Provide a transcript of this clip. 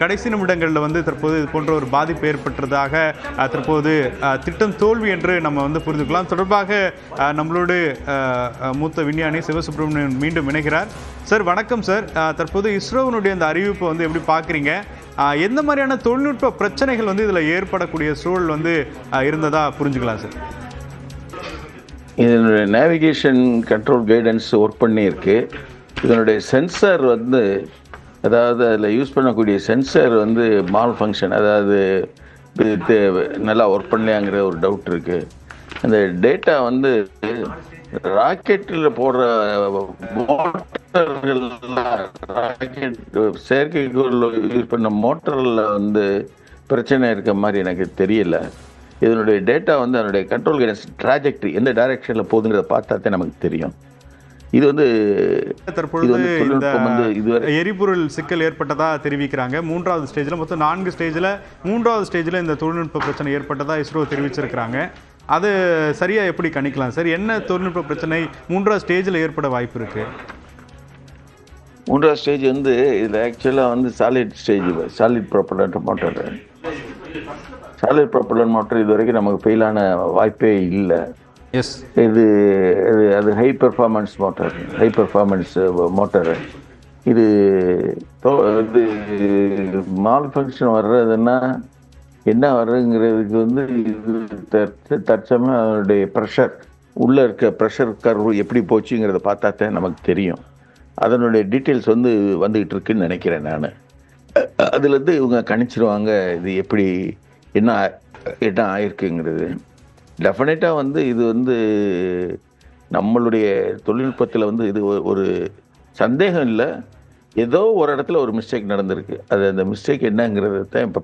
கடைசி நிமிடங்களில் வந்து தற்போது இது போன்ற ஒரு பாதிப்பு ஏற்பட்டதாக தற்போது திட்டம் தோல்வி என்று நம்ம வந்து புரிந்துக்கலாம். தொடர்பாக நம்மளோடு மூத்த விஞ்ஞானி சிவசுப்ரமணியன் மீண்டும் இணைகிறார். சார் வணக்கம் சார். தற்போது இஸ்ரோவினுடைய அந்த அறிவிப்பை வந்து எப்படி பார்க்குறீங்க? எந்த மாதிரியான தொழில்நுட்ப பிரச்சனைகள் வந்து இதில் ஏற்படக்கூடிய சூழல் வந்து இருந்ததா புரிஞ்சுக்கலாம் சார்? இதனுடைய நேவிகேஷன் கண்ட்ரோல் கைடன்ஸ் ஒர்க் பண்ணியிருக்கு. இதனுடைய சென்சார் வந்து அதாவது அதில் யூஸ் பண்ணக்கூடிய சென்சார் வந்து மால் ஃபங்க்ஷன், அதாவது நல்லா ஒர்க் பண்ணலையாங்கிற ஒரு டவுட் இருக்குது. அந்த டேட்டா வந்து ராக்கெட்டில் போடுற மோட்டர்கள், ராக்கெட் செயற்கைக்கோள் யூஸ் பண்ண மோட்டரில் வந்து பிரச்சனை இருக்க மாதிரி எனக்கு தெரியல. இதனுடைய டேட்டா வந்து அதனுடைய கண்ட்ரோல் கைடன்ஸ் ட்ராஜெக்டரி எந்த டைரக்ஷனில் போகுதுங்கிறத பார்த்தா தான் நமக்கு தெரியும். இது வந்து தற்பொழுது எரிபொருள் சிக்கல் ஏற்பட்டதா தெரிவிக்கிறாங்க. 3வது ஸ்டேஜில் மொத்தம் 4 ஸ்டேஜில் 3வது ஸ்டேஜில் இந்த தொழில்நுட்ப பிரச்சனை ஏற்பட்டதா இஸ்ரோ தெரிவிச்சிருக்கிறாங்க. அது சரியாக எப்படி கணிக்கலாம் சார்? என்ன தொழில்நுட்ப பிரச்சனை 3வது ஸ்டேஜில் ஏற்பட வாய்ப்பு இருக்கு? 3வது ஸ்டேஜ் வந்து இதில் ஆக்சுவலாக வந்து சாலிட் ப்ராப்பலண்ட் மோட்டர். சாலிட் ப்ராப்பலண்ட் மோட்டர் இது வரைக்கும் நமக்கு ஃபெயிலான வாய்ப்பே இல்லை. இது அது ஹை பெர்ஃபார்மன்ஸ் மோட்டர். இது மால் ஃபங்க்ஷன் வர்றதுன்னா என்ன வர்றதுங்கிறதுக்கு வந்து இது தற்சமயம் அதனுடைய ப்ரெஷர், உள்ளே இருக்க ப்ரெஷர் கர்வ் எப்படி போச்சுங்கிறத பார்த்தா தான் நமக்கு தெரியும். அதனுடைய டீட்டெயில்ஸ் வந்து வந்துக்கிட்டு இருக்குன்னு நினைக்கிறேன் நான். அதுலேருந்து இவங்க கணிச்சிருவாங்க இது எப்படி என்ன ஆயிருக்குங்கிறது. டெஃபினட்டாக வந்து இது வந்து நம்மளுடைய தொழில்நுட்பத்தில் வந்து இது ஒரு சந்தேகம் இல்லை, ஏதோ ஒரு இடத்துல ஒரு மிஸ்டேக் நடந்திருக்கு. அது அந்த மிஸ்டேக் என்னங்கிறது தான் இப்போ